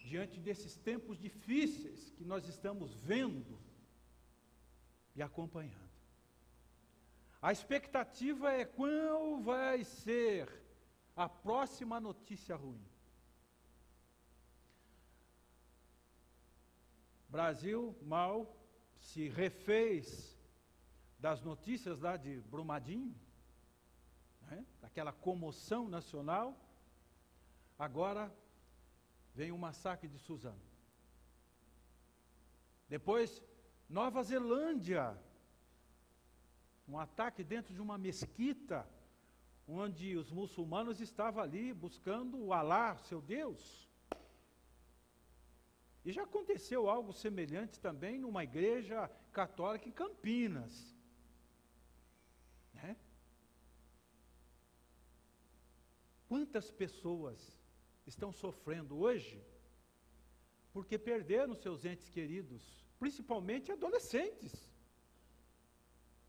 diante desses tempos difíceis que nós estamos vendo e acompanhando. A expectativa é qual vai ser a próxima notícia ruim. Brasil mal se refez das notícias lá de Brumadinho, né? Daquela comoção nacional. Agora vem o massacre de Suzano. Depois, Nova Zelândia, um ataque dentro de uma mesquita, onde os muçulmanos estavam ali buscando o Alá, seu Deus. E já aconteceu algo semelhante também numa igreja católica em Campinas, né? Quantas pessoas estão sofrendo hoje porque perderam seus entes queridos, principalmente adolescentes,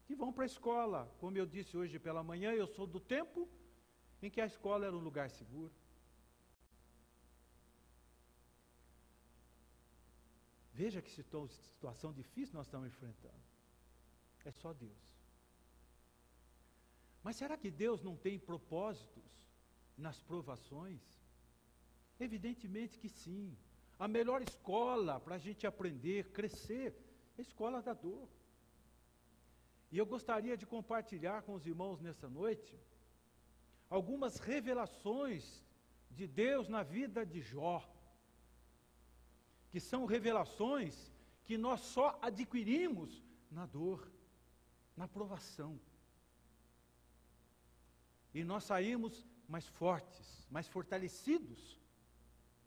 que vão para a escola. Como eu disse hoje pela manhã, eu sou do tempo em que a escola era um lugar seguro. Veja que situação difícil nós estamos enfrentando. É só Deus. Mas será que Deus não tem propósitos nas provações? Evidentemente que sim. A melhor escola para a gente aprender, crescer, é a escola da dor. E eu gostaria de compartilhar com os irmãos nessa noite algumas revelações de Deus na vida de Jó, que são revelações que nós só adquirimos na dor, na provação. E nós saímos mais fortes, mais fortalecidos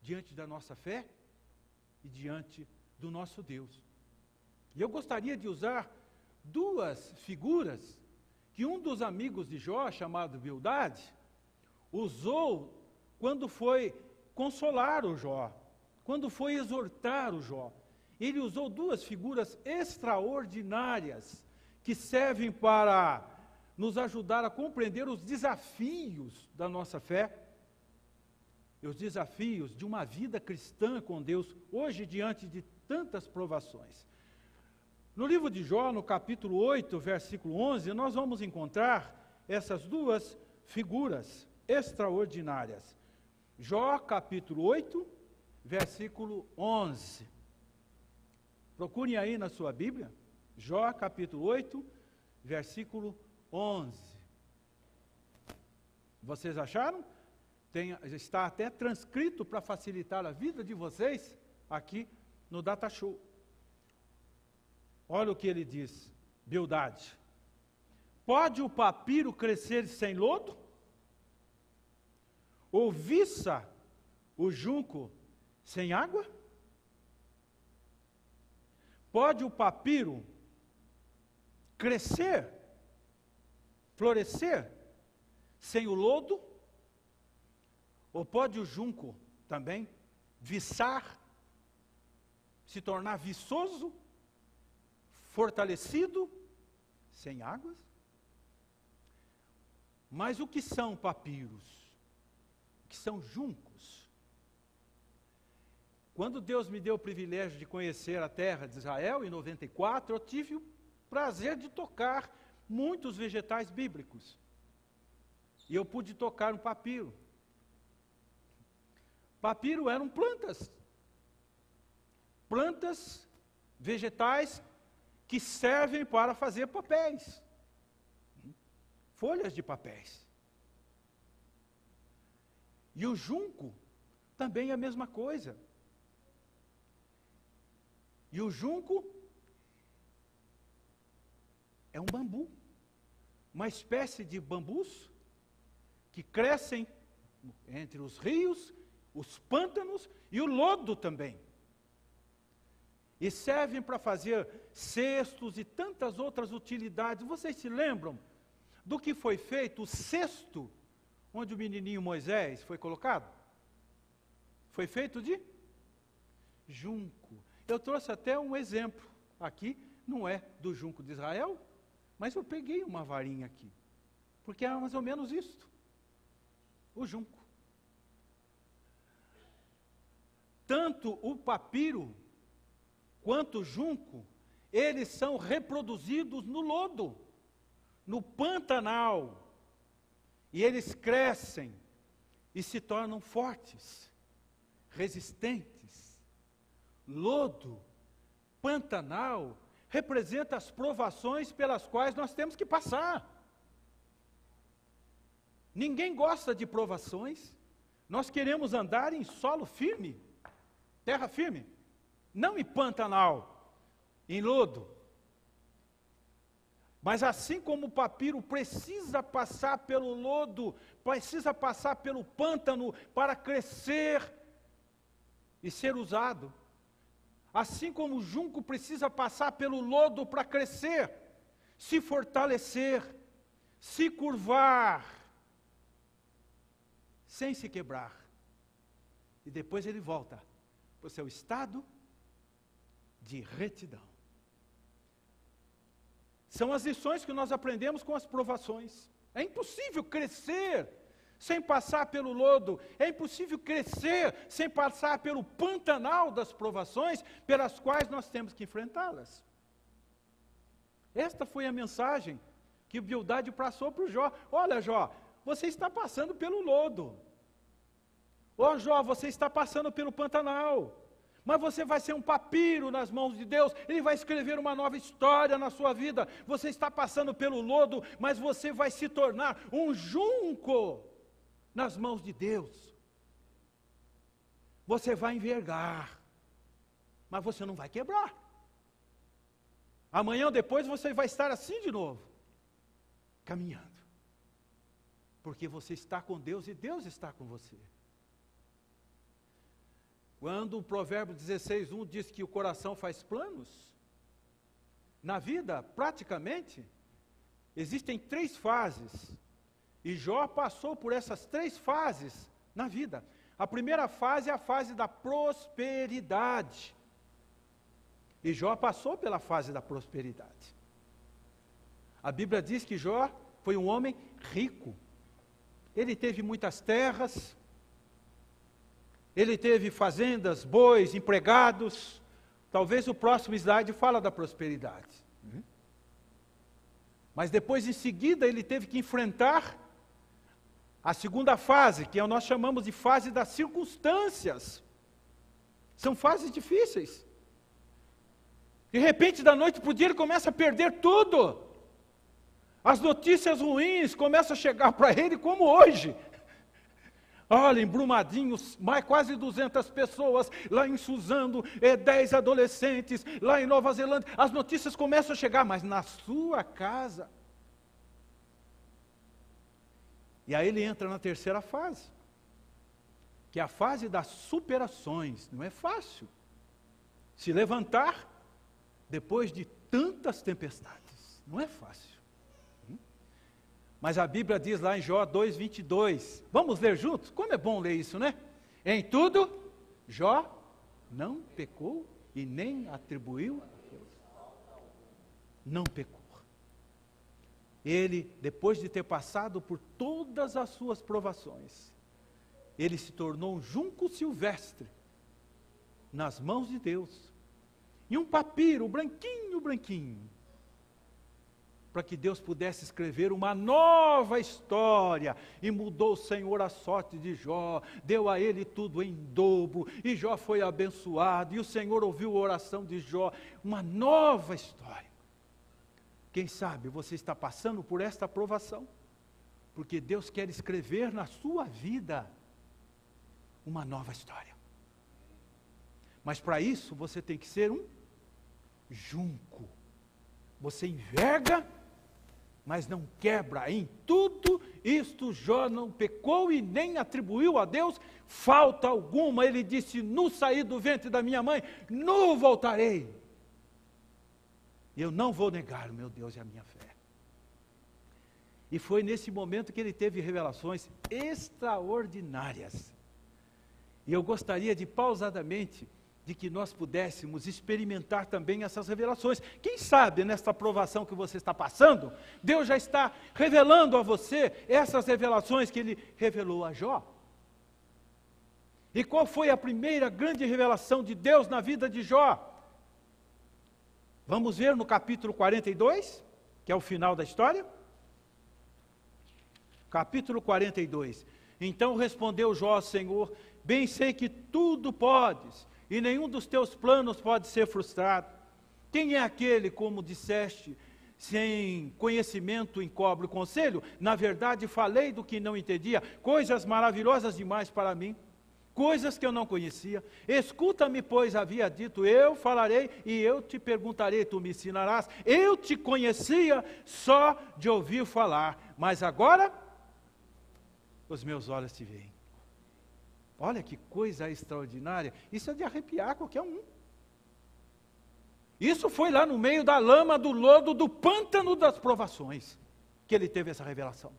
diante da nossa fé e diante do nosso Deus. E eu gostaria de usar duas figuras que um dos amigos de Jó, chamado Bildade, usou quando foi consolar o Jó, quando foi exortar o Jó. Ele usou duas figuras extraordinárias que servem para nos ajudar a compreender os desafios da nossa fé e os desafios de uma vida cristã com Deus, hoje diante de tantas provações. No livro de Jó, no capítulo 8, versículo 11, nós vamos encontrar essas duas figuras extraordinárias. Jó, capítulo 8, versículo 11. Procurem aí na sua Bíblia, Jó, capítulo 8, versículo 11. Vocês acharam? Está até transcrito para facilitar a vida de vocês aqui no Data Show. Olha o que ele diz, Bildade. Pode o papiro crescer sem lodo? Ou viça o junco sem água? Pode o papiro crescer, florescer, sem o lodo? Ou pode o junco também viçar, se tornar viçoso, fortalecido, sem águas? Mas o que são papiros? O que são juncos? Quando Deus me deu o privilégio de conhecer a terra de Israel, em 94, eu tive o prazer de tocar muitos vegetais bíblicos. E eu pude tocar um papiro. Papiro eram plantas. Plantas, vegetais, que servem para fazer papéis. Folhas de papéis. E o junco também é a mesma coisa. E o junco é um bambu, uma espécie de bambus que crescem entre os rios, os pântanos e o lodo também. E servem para fazer cestos e tantas outras utilidades. Vocês se lembram do que foi feito o cesto onde o menininho Moisés foi colocado? Foi feito de junco. Eu trouxe até um exemplo aqui, não é do junco de Israel, mas eu peguei uma varinha aqui, porque era mais ou menos isto, o junco. tanto o papiro quanto o junco, eles são reproduzidos no lodo, no Pantanal. E eles crescem e se tornam fortes, resistentes. Lodo, Pantanal, representa as provações pelas quais nós temos que passar. Ninguém gosta de provações. Nós queremos andar em solo firme, terra firme, não em Pantanal, em lodo. Mas assim como o papiro precisa passar pelo lodo, precisa passar pelo pântano para crescer e ser usado, assim como o junco precisa passar pelo lodo para crescer, se fortalecer, se curvar, sem se quebrar. E depois ele volta para o seu estado de retidão. São as lições que nós aprendemos com as provações. É impossível crescer sem passar pelo lodo. É impossível crescer sem passar pelo Pantanal das provações pelas quais nós temos que enfrentá-las. Esta foi a mensagem que Bildade passou para o Jó. Olha, Jó, você está passando pelo lodo. Ó, Jó, você está passando pelo Pantanal. Mas você vai ser um papiro nas mãos de Deus. Ele vai escrever uma nova história na sua vida. Você está passando pelo lodo, mas você vai se tornar um junco nas mãos de Deus. Você vai envergar, mas você não vai quebrar. Amanhã ou depois você vai estar assim de novo, caminhando. Porque você está com Deus e Deus está com você. Quando o provérbio 16:1 diz que o coração faz planos, na vida, praticamente, existem 3 fases. E Jó passou por essas 3 fases na vida. A primeira fase é a fase da prosperidade. E Jó passou pela fase da prosperidade. A Bíblia diz que Jó foi um homem rico. Ele teve muitas terras, ele teve fazendas, bois, empregados. Talvez o próximo slide fala da prosperidade. Mas depois, em seguida, ele teve que enfrentar a segunda fase, que nós chamamos de fase das circunstâncias. São fases difíceis. De repente, da noite para o dia, ele começa a perder tudo. As notícias ruins começam a chegar para ele como hoje. Olha, em Brumadinho, quase 200 pessoas, lá em Suzano, 10 adolescentes, lá em Nova Zelândia, as notícias começam a chegar, mas na sua casa. E aí ele entra na terceira fase, que é a fase das superações. Não é fácil se levantar depois de tantas tempestades, não é fácil. Mas a Bíblia diz lá em Jó 2:22, vamos ler juntos? Como é bom ler isso, né? Em tudo, Jó não pecou e nem atribuiu a Deus. Não pecou. Ele, depois de ter passado por todas as suas provações, ele se tornou um junco silvestre nas mãos de Deus. E um papiro branquinho, para que Deus pudesse escrever uma nova história. E mudou o Senhor a sorte de Jó, deu a ele tudo em dobro, e Jó foi abençoado, e o Senhor ouviu a oração de Jó. Uma nova história. Quem sabe você está passando por esta provação, porque Deus quer escrever na sua vida uma nova história. Mas para isso você tem que ser um junco. Você enverga, mas não quebra. Em tudo isto Jó não pecou e nem atribuiu a Deus falta alguma. Ele disse: nu saí do ventre da minha mãe, nu voltarei. Eu não vou negar o meu Deus e a minha fé. E foi nesse momento que ele teve revelações extraordinárias. E eu gostaria de pausadamente de que nós pudéssemos experimentar também essas revelações. Quem sabe, nesta provação que você está passando, Deus já está revelando a você essas revelações que Ele revelou a Jó. E qual foi a primeira grande revelação de Deus na vida de Jó? Vamos ver no capítulo 42, que é o final da história. Capítulo 42. Então respondeu Jó ao Senhor: bem sei que tudo podes, e nenhum dos teus planos pode ser frustrado. Quem é aquele, como disseste, sem conhecimento encobre o conselho? Na verdade falei do que não entendia, coisas maravilhosas demais para mim, coisas que eu não conhecia. Escuta-me, pois havia dito, eu falarei e eu te perguntarei, tu me ensinarás. Eu te conhecia só de ouvir falar, mas agora os meus olhos te veem. Olha que coisa extraordinária, isso é de arrepiar qualquer um. Isso foi lá no meio da lama, do lodo, do pântano das provações, que ele teve essa revelação.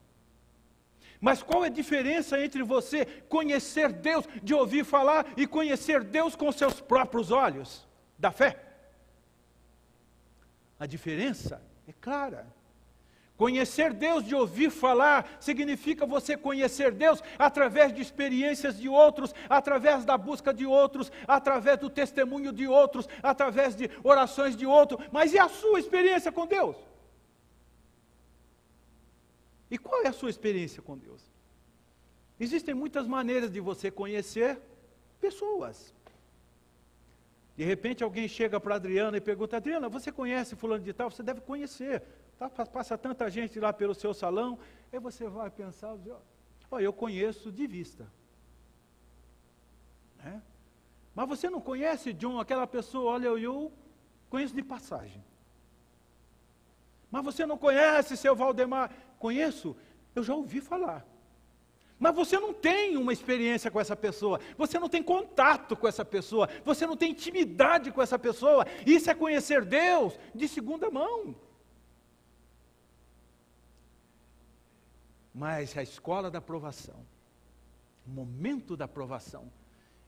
Mas qual é a diferença entre você conhecer Deus de ouvir falar e conhecer Deus com seus próprios olhos da fé? A diferença é clara. Conhecer Deus de ouvir falar significa você conhecer Deus através de experiências de outros, através da busca de outros, através do testemunho de outros, através de orações de outros. Mas e a sua experiência com Deus? E qual é a sua experiência com Deus? Existem muitas maneiras de você conhecer pessoas. De repente alguém chega para a Adriana e pergunta: Adriana, você conhece fulano de tal? Você deve conhecer. Passa tanta gente lá pelo seu salão. Aí você vai pensar: eu conheço de vista. Né? Mas você não conhece, John, aquela pessoa? Olha, eu conheço de passagem. Mas você não conhece, seu Valdemar? Conheço, eu já ouvi falar. Mas você não tem uma experiência com essa pessoa, você não tem contato com essa pessoa, você não tem intimidade com essa pessoa. Isso é conhecer Deus de segunda mão. Mas a escola da aprovação, o momento da aprovação,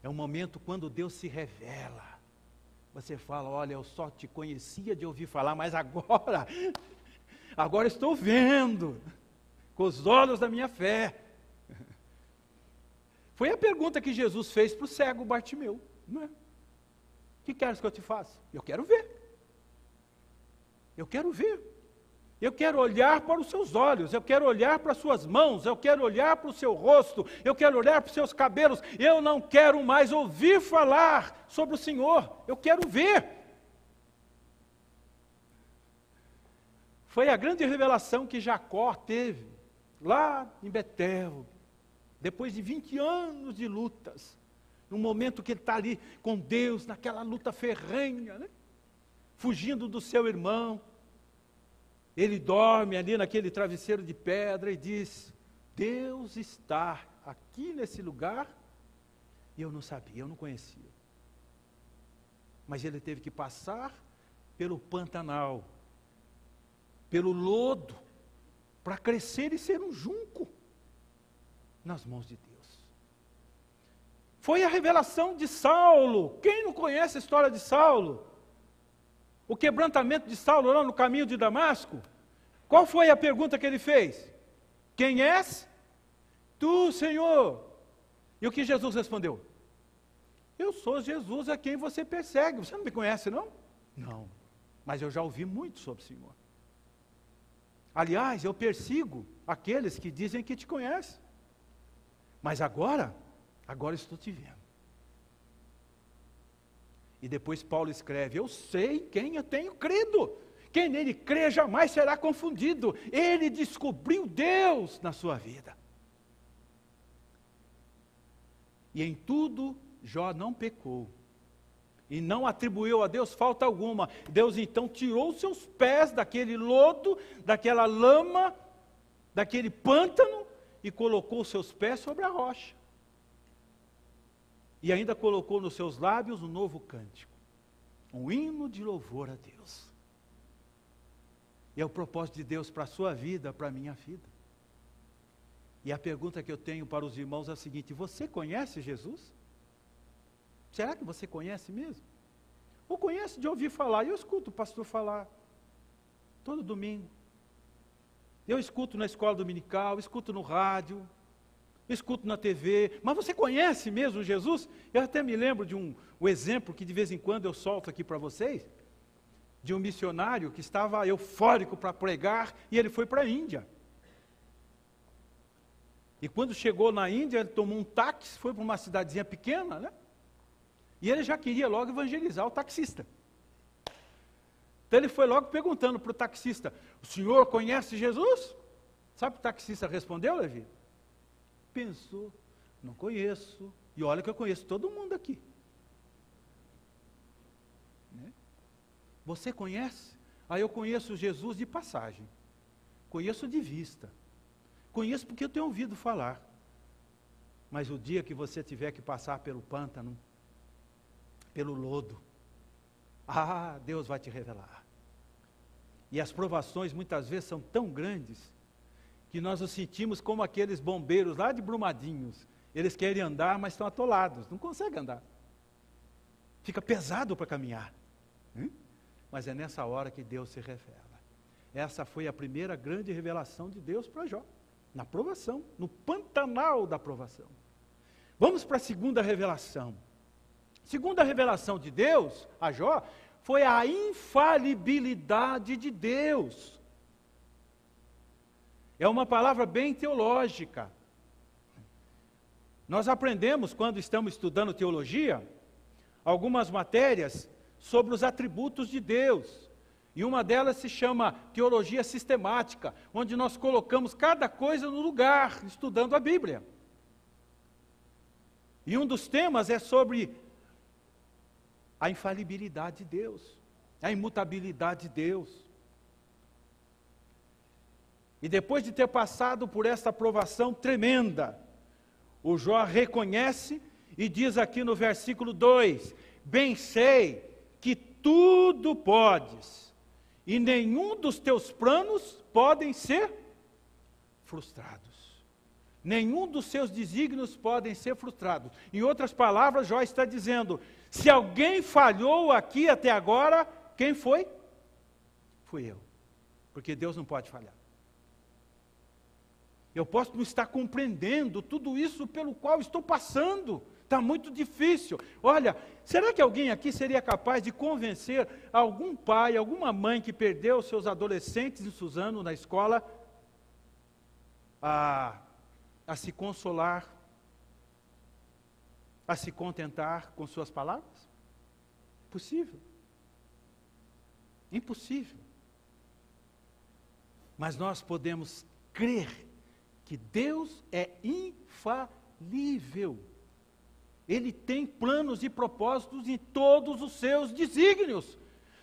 é um momento quando Deus se revela. Você fala: olha, eu só te conhecia de ouvir falar, mas agora estou vendo, com os olhos da minha fé. Foi a pergunta que Jesus fez para o cego Bartimeu, não é? O que queres que eu te faça? Eu quero ver. Eu quero ver. Eu quero olhar para os seus olhos, eu quero olhar para as suas mãos, eu quero olhar para o seu rosto, eu quero olhar para os seus cabelos. Eu não quero mais ouvir falar sobre o Senhor, eu quero ver. Foi a grande revelação que Jacó teve lá em Betel, depois de 20 anos de lutas, no momento que ele está ali com Deus, naquela luta ferrenha, né? Fugindo do seu irmão. Ele dorme ali naquele travesseiro de pedra e diz: Deus está aqui nesse lugar. E eu não sabia, eu não conhecia. Mas ele teve que passar pelo Pantanal, pelo lodo, para crescer e ser um junco nas mãos de Deus. Foi a revelação de Saulo. Quem não conhece a história de Saulo? O quebrantamento de Saulo lá no caminho de Damasco. Qual foi a pergunta que ele fez? Quem és? Tu, Senhor. E o que Jesus respondeu? Eu sou Jesus a quem você persegue. Você não me conhece, não? Não, mas eu já ouvi muito sobre o Senhor. Aliás, eu persigo aqueles que dizem que te conhecem. Mas agora estou te vendo. E depois Paulo escreve: eu sei quem eu tenho crido. Quem nele crê jamais será confundido. Ele descobriu Deus na sua vida. E em tudo Jó não pecou. E não atribuiu a Deus falta alguma. Deus então tirou seus pés daquele lodo, daquela lama, daquele pântano, e colocou seus pés sobre a rocha. E ainda colocou nos seus lábios um novo cântico, um hino de louvor a Deus. E é o propósito de Deus para a sua vida, para a minha vida. E a pergunta que eu tenho para os irmãos é a seguinte: você conhece Jesus? Será que você conhece mesmo? Ou conhece de ouvir falar? Eu escuto o pastor falar todo domingo. Eu escuto na escola dominical, escuto no rádio, escuto na TV, mas você conhece mesmo Jesus? Eu até me lembro de um exemplo que de vez em quando eu solto aqui para vocês, de um missionário que estava eufórico para pregar, e ele foi para a Índia. E quando chegou na Índia, ele tomou um táxi, foi para uma cidadezinha pequena, né? E ele já queria logo evangelizar o taxista. Então ele foi logo perguntando para o taxista, o senhor conhece Jesus? Sabe o que o taxista respondeu, Levi? Pensou, não conheço, e olha que eu conheço todo mundo aqui. Né? Você conhece? Ah, eu conheço Jesus de passagem, conheço de vista, conheço porque eu tenho ouvido falar. Mas o dia que você tiver que passar pelo pântano, pelo lodo, Deus vai te revelar. E as provações muitas vezes são tão grandes, que nós nos sentimos como aqueles bombeiros lá de Brumadinhos. Eles querem andar, mas estão atolados, não conseguem andar. Fica pesado para caminhar. Mas é nessa hora que Deus se revela. Essa foi a primeira grande revelação de Deus para Jó. Na provação, no pantanal da provação. Vamos para a segunda revelação. Segunda revelação de Deus a Jó foi a infalibilidade de Deus. É uma palavra bem teológica. Nós aprendemos, quando estamos estudando teologia, algumas matérias sobre os atributos de Deus. E uma delas se chama teologia sistemática, onde nós colocamos cada coisa no lugar, estudando a Bíblia. E um dos temas é sobre a infalibilidade de Deus, a imutabilidade de Deus. E depois de ter passado por essa provação tremenda, o Jó reconhece e diz aqui no versículo 2, bem sei que tudo podes, e nenhum dos teus planos podem ser frustrados. Nenhum dos seus desígnios podem ser frustrados. Em outras palavras, Jó está dizendo, se alguém falhou aqui até agora, quem foi? Fui eu. Porque Deus não pode falhar. Eu posso não estar compreendendo tudo isso pelo qual estou passando. Está muito difícil. Olha, será que alguém aqui seria capaz de convencer algum pai, alguma mãe que perdeu seus adolescentes em Suzano na escola a se consolar, a se contentar com suas palavras? Impossível. Impossível. Mas nós podemos crer que Deus é infalível. Ele tem planos e propósitos em todos os seus desígnios.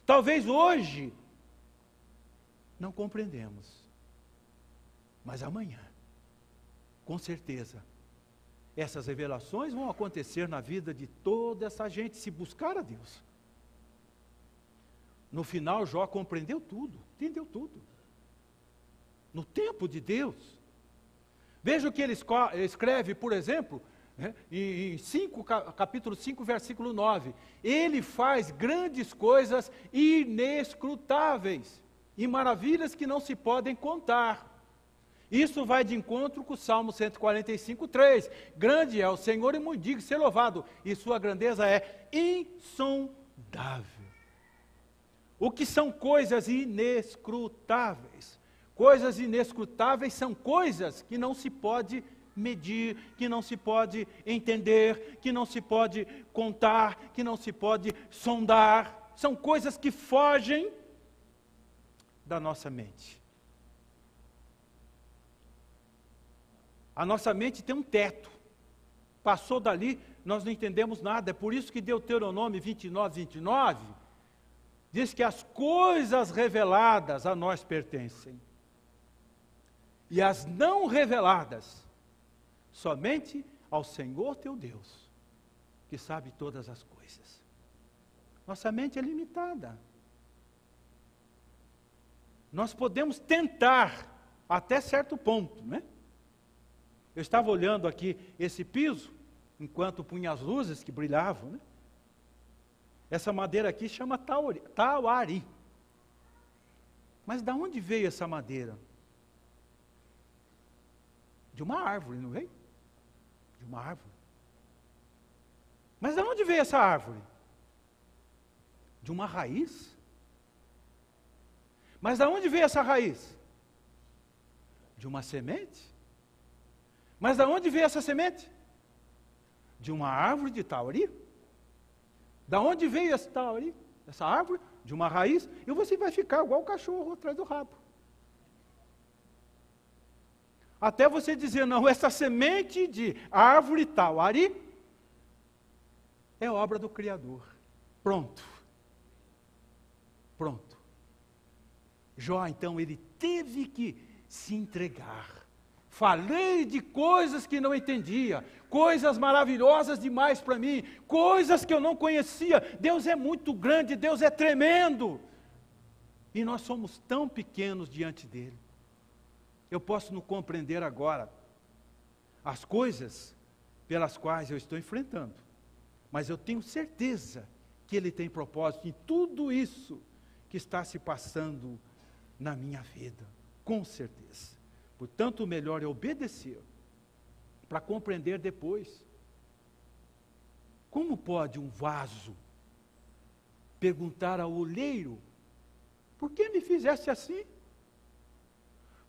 Talvez hoje não compreendemos, mas amanhã, com certeza, essas revelações vão acontecer na vida de toda essa gente, se buscar a Deus. No final, Jó compreendeu tudo, entendeu tudo. No tempo de Deus. Veja o que ele escreve, por exemplo, em capítulo 5, versículo 9. Ele faz grandes coisas inescrutáveis, e maravilhas que não se podem contar. Isso vai de encontro com o Salmo 145, 3. Grande é o Senhor e muito digno de ser louvado, e sua grandeza é insondável. O que são coisas inescrutáveis? Coisas inescrutáveis são coisas que não se pode medir, que não se pode entender, que não se pode contar, que não se pode sondar. São coisas que fogem da nossa mente. A nossa mente tem um teto. Passou dali, nós não entendemos nada. É por isso que Deuteronômio 29, 29, diz que as coisas reveladas a nós pertencem. E as não reveladas, somente ao Senhor teu Deus, que sabe todas as coisas. Nossa mente é limitada. Nós podemos tentar até certo ponto, né? Eu estava olhando aqui esse piso, enquanto punha as luzes que brilhavam, né? Essa madeira aqui chama tauari. Mas de onde veio essa madeira? De uma árvore, não veio? De uma árvore. Mas de onde veio essa árvore? De uma raiz. Mas de onde veio essa raiz? De uma semente. Mas de onde veio essa semente? De uma árvore de tauri. Da onde veio essa tauri? Essa árvore? De uma raiz. E você vai ficar igual o cachorro atrás do rabo. Até você dizer, não, essa semente de árvore tauri é obra do Criador. Pronto. Pronto. Jó, então, ele teve que se entregar. Falei de coisas que não entendia, coisas maravilhosas demais para mim, coisas que eu não conhecia. Deus é muito grande, Deus é tremendo. E nós somos tão pequenos diante dele. Eu posso não compreender agora as coisas pelas quais eu estou enfrentando, mas eu tenho certeza que ele tem propósito em tudo isso que está se passando na minha vida, com certeza. Portanto, o melhor é obedecer, para compreender depois. Como pode um vaso perguntar ao olheiro, por que me fizeste assim?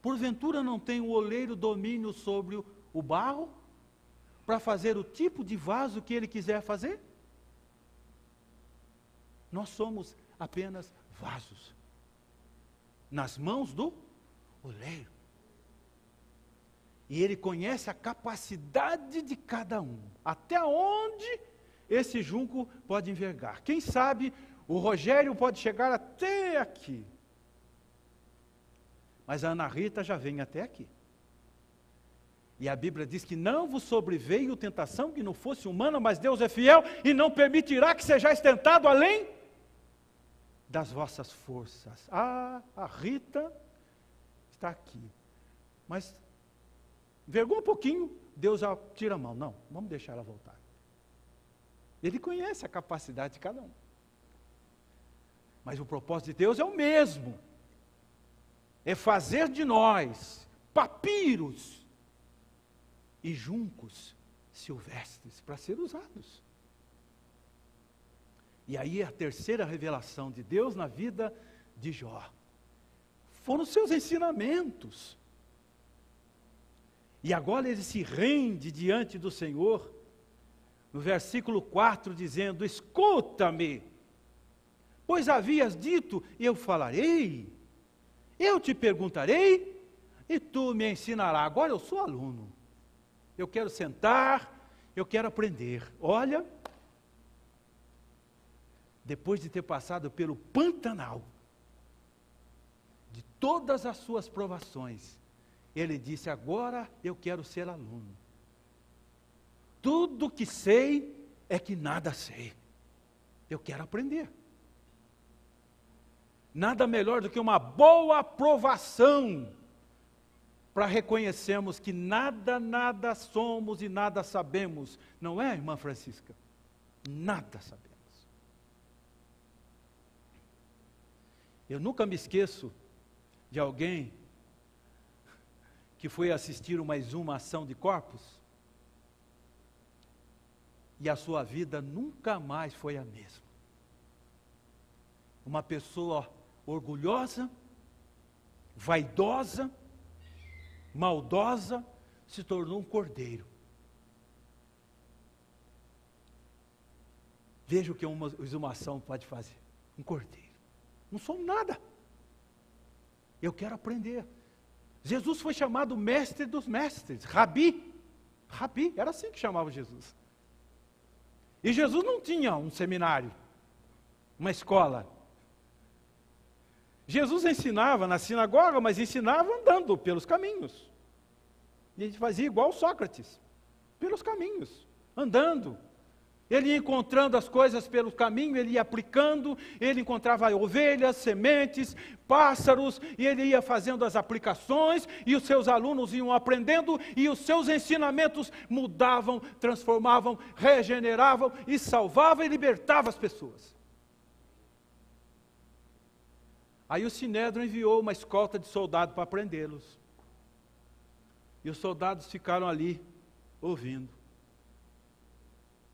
Porventura não tem o olheiro domínio sobre o barro, para fazer o tipo de vaso que ele quiser fazer? Nós somos apenas vasos, nas mãos do olheiro. E ele conhece a capacidade de cada um, até onde esse junco pode envergar. Quem sabe o Rogério pode chegar até aqui, mas a Ana Rita já vem até aqui. E a Bíblia diz que não vos sobreveio tentação que não fosse humana, mas Deus é fiel e não permitirá que sejais tentado além das vossas forças. Ah, a Rita está aqui, mas envergou um pouquinho, Deus já tira a mão. Não, vamos deixar ela voltar. Ele conhece a capacidade de cada um. Mas o propósito de Deus é o mesmo. É fazer de nós papiros e juncos silvestres para ser usados. E aí a terceira revelação de Deus na vida de Jó foram os seus ensinamentos. E agora ele se rende diante do Senhor, no versículo 4, dizendo: escuta-me, pois havias dito, eu falarei, eu te perguntarei, e tu me ensinarás. Agora eu sou aluno, eu quero sentar, eu quero aprender. Olha, depois de ter passado pelo Pantanal, de todas as suas provações, ele disse: agora eu quero ser aluno. Tudo que sei é que nada sei. Eu quero aprender. Nada melhor do que uma boa aprovação para reconhecermos que nada somos e nada sabemos. Não é, irmã Francisca? Nada sabemos. Eu nunca me esqueço de alguém que foi assistir mais uma ação de corpos, e a sua vida nunca mais foi a mesma. Uma pessoa orgulhosa, vaidosa, maldosa, se tornou um cordeiro. Veja o que uma exumação pode fazer. Um cordeiro. Não sou nada. Eu quero aprender. Jesus foi chamado mestre dos mestres, Rabi. Rabi, era assim que chamava Jesus. E Jesus não tinha um seminário, uma escola. Jesus ensinava na sinagoga, mas ensinava andando pelos caminhos. E a gente fazia igual Sócrates, pelos caminhos, andando. Ele ia encontrando as coisas pelo caminho, ele ia aplicando, ele encontrava ovelhas, sementes, pássaros, e ele ia fazendo as aplicações, e os seus alunos iam aprendendo, e os seus ensinamentos mudavam, transformavam, regeneravam, e salvavam e libertavam as pessoas. Aí o Sinédrio enviou uma escolta de soldados para prendê-los. E os soldados ficaram ali, ouvindo.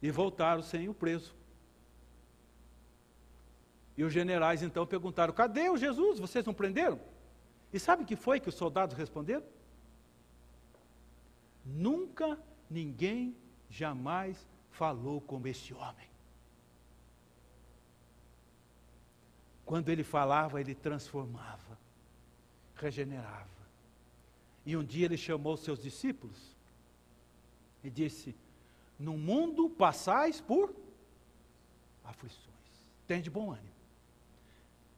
e voltaram sem o preso. E os generais então perguntaram: cadê o Jesus? Vocês não prenderam? E sabe o que foi que os soldados responderam? Nunca ninguém jamais falou como este homem. Quando ele falava, ele transformava, regenerava. E um dia ele chamou seus discípulos e disse: no mundo passais por aflições. Tem de bom ânimo.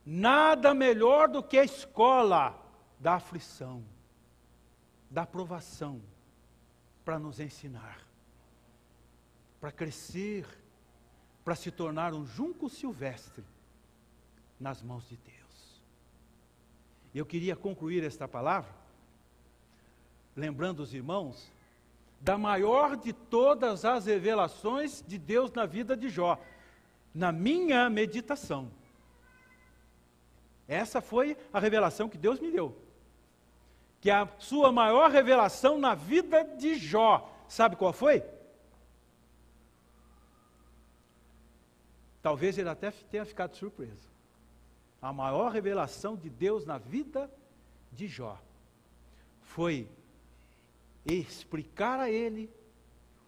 Nada melhor do que a escola da aflição, da provação, para nos ensinar, para crescer, para se tornar um junco silvestre nas mãos de Deus. Eu queria concluir esta palavra, lembrando os irmãos, da maior de todas as revelações de Deus na vida de Jó, na minha meditação. Essa foi a revelação que Deus me deu. Que a sua maior revelação na vida de Jó, sabe qual foi? Talvez ele até tenha ficado surpreso. A maior revelação de Deus na vida de Jó foi explicar a ele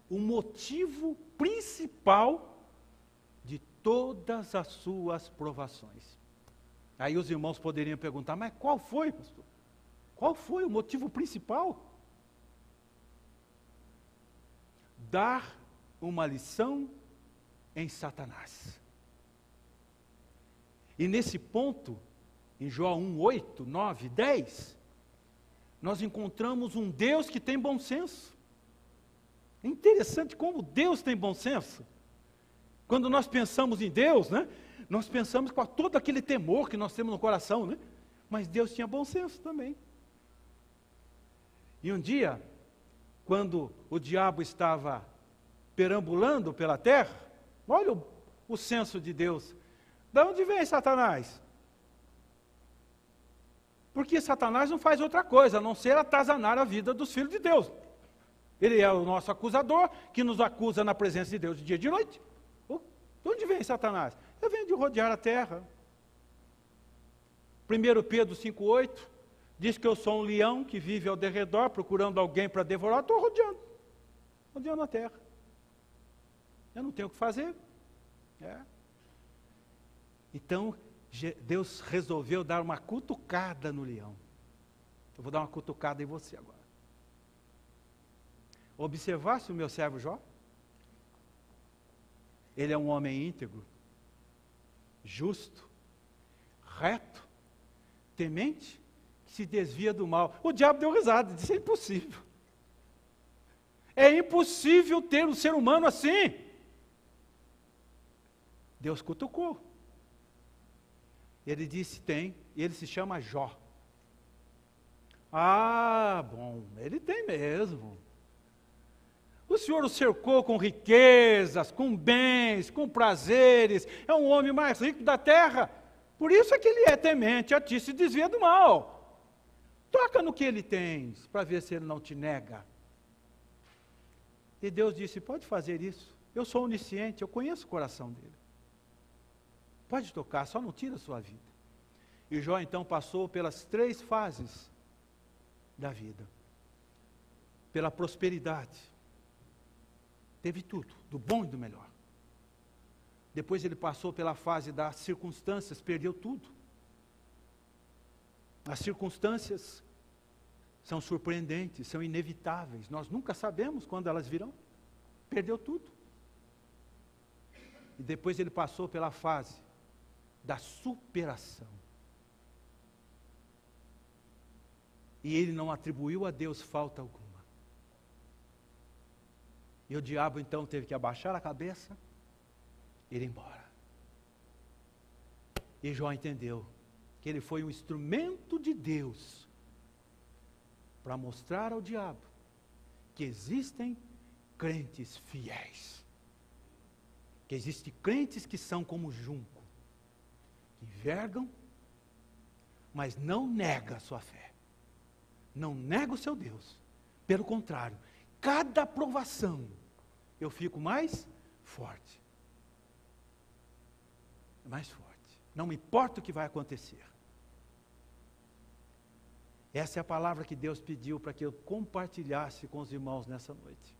o motivo principal de todas as suas provações. Aí os irmãos poderiam perguntar: mas qual foi, pastor? Qual foi o motivo principal? Dar uma lição em Satanás. E nesse ponto, em Jó 1, 8, 9, 10, nós encontramos um Deus que tem bom senso. É interessante como Deus tem bom senso. Quando nós pensamos em Deus, né, nós pensamos com todo aquele temor que nós temos no coração, né? Mas Deus tinha bom senso também. E um dia, quando o diabo estava perambulando pela terra, olha o senso de Deus. De onde vem Satanás? Porque Satanás não faz outra coisa, a não ser atazanar a vida dos filhos de Deus. Ele é o nosso acusador, que nos acusa na presença de Deus de dia e de noite. De onde vem Satanás? Ele vem de rodear a terra. 1 Pedro 5,8 diz que eu sou um leão que vive ao derredor, procurando alguém para devorar. Estou rodeando a terra. Eu não tenho o que fazer. Então, Deus resolveu dar uma cutucada no leão. Eu vou dar uma cutucada em você agora. Observasse o meu servo Jó? Ele é um homem íntegro, justo, reto, temente, que se desvia do mal. O diabo deu risada, disse: é impossível. É impossível ter um ser humano assim. Deus cutucou. Ele disse: tem, e ele se chama Jó. Ah, bom, ele tem mesmo. O Senhor o cercou com riquezas, com bens, com prazeres. É um homem mais rico da terra. Por isso é que ele é temente a ti, se desvia do mal. Toca no que ele tem, para ver se ele não te nega. E Deus disse: pode fazer isso. Eu sou onisciente, eu conheço o coração dele. Pode tocar, só não tira a sua vida. E Jó então passou pelas 3 fases da vida. Pela prosperidade. Teve tudo, do bom e do melhor. Depois ele passou pela fase das circunstâncias, perdeu tudo. As circunstâncias são surpreendentes, são inevitáveis. Nós nunca sabemos quando elas virão. Perdeu tudo. E depois ele passou pela fase da superação. E ele não atribuiu a Deus falta alguma. E o diabo então teve que abaixar a cabeça e ir embora. E Jó entendeu que ele foi um instrumento de Deus para mostrar ao diabo que existem crentes fiéis. Que existem crentes que são como junco, que vergam, mas não nega a sua fé. Não nega o seu Deus. Pelo contrário, cada provação eu fico mais forte. Mais forte. Não importa o que vai acontecer. Essa é a palavra que Deus pediu para que eu compartilhasse com os irmãos nessa noite.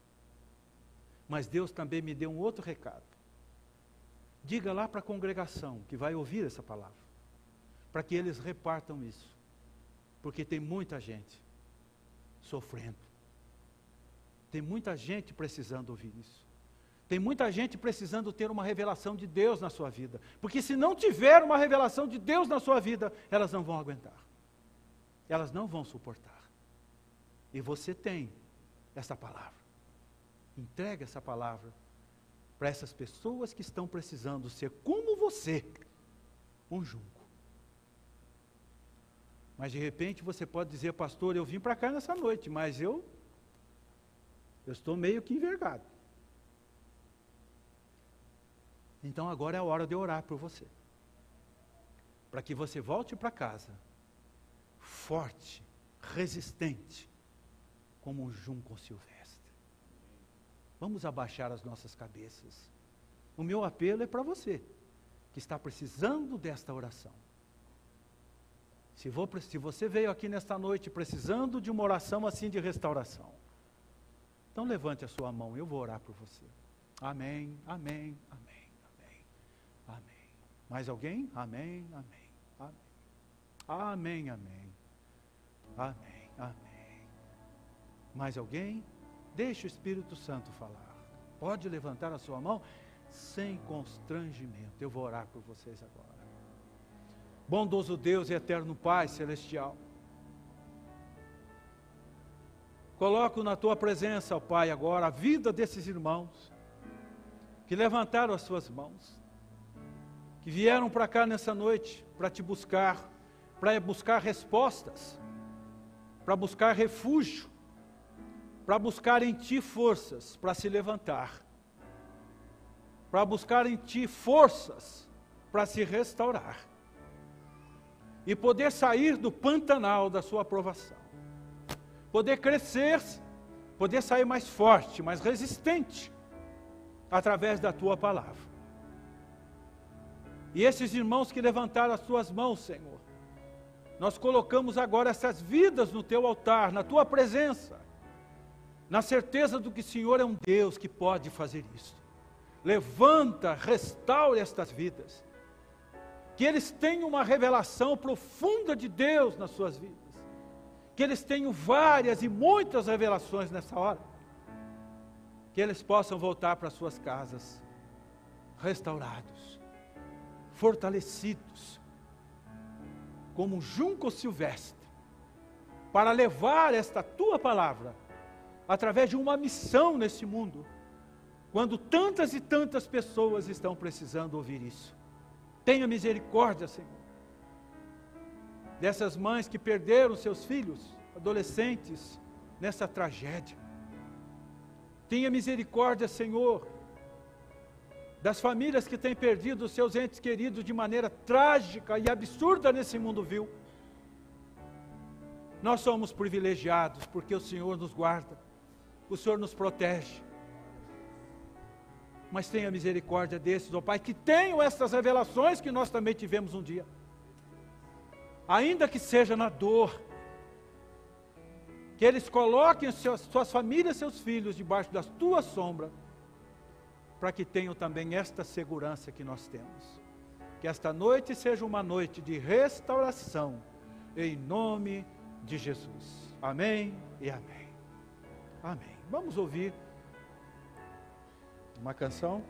Mas Deus também me deu um outro recado. Diga lá para a congregação que vai ouvir essa palavra, para que eles repartam isso. Porque tem muita gente sofrendo. Tem muita gente precisando ouvir isso. Tem muita gente precisando ter uma revelação de Deus na sua vida. Porque se não tiver uma revelação de Deus na sua vida, elas não vão aguentar. Elas não vão suportar. E você tem essa palavra. Entregue essa palavra para essas pessoas que estão precisando ser como você, um junco. Mas de repente você pode dizer, pastor, eu vim para cá nessa noite, mas eu estou meio que envergado. Então agora é a hora de orar por você. Para que você volte para casa, forte, resistente, como um junco silvestre. Vamos abaixar as nossas cabeças. O meu apelo é para você, que está precisando desta oração. Se você veio aqui nesta noite precisando de uma oração assim de restauração, então levante a sua mão, eu vou orar por você. Amém, amém, amém, amém, amém. Mais alguém? Amém, amém, amém. Amém, amém. Amém, amém. Mais alguém? Deixe o Espírito Santo falar. Pode levantar a sua mão sem constrangimento. Eu vou orar por vocês agora. Bondoso Deus e eterno Pai celestial, coloco na tua presença, ó Pai, agora a vida desses irmãos que levantaram as suas mãos, que vieram para cá nessa noite para te buscar, para buscar respostas, para buscar refúgio, para buscar em ti forças para se levantar, para buscar em ti forças para se restaurar e poder sair do pantanal da sua aprovação, poder crescer, poder sair mais forte, mais resistente, através da tua palavra. E esses irmãos que levantaram as tuas mãos, Senhor, nós colocamos agora essas vidas no teu altar, na tua presença, na certeza do que o Senhor é um Deus que pode fazer isso. Levanta, restaure estas vidas, que eles tenham uma revelação profunda de Deus nas suas vidas, que eles tenham várias e muitas revelações nessa hora, que eles possam voltar para suas casas, restaurados, fortalecidos, como um junco silvestre, para levar esta tua palavra, através de uma missão nesse mundo, quando tantas e tantas pessoas estão precisando ouvir isso. Tenha misericórdia, Senhor, dessas mães que perderam seus filhos, adolescentes, nessa tragédia. Tenha misericórdia, Senhor, das famílias que têm perdido os seus entes queridos de maneira trágica e absurda nesse mundo vil. Nós somos privilegiados porque o Senhor nos guarda, o Senhor nos protege. Mas tenha misericórdia desses, ó Pai, que tenham essas revelações que nós também tivemos um dia. Ainda que seja na dor, que eles coloquem suas famílias, seus filhos debaixo da tua sombra, para que tenham também esta segurança que nós temos. Que esta noite seja uma noite de restauração, em nome de Jesus. Amém e amém. Amém. Vamos ouvir uma canção.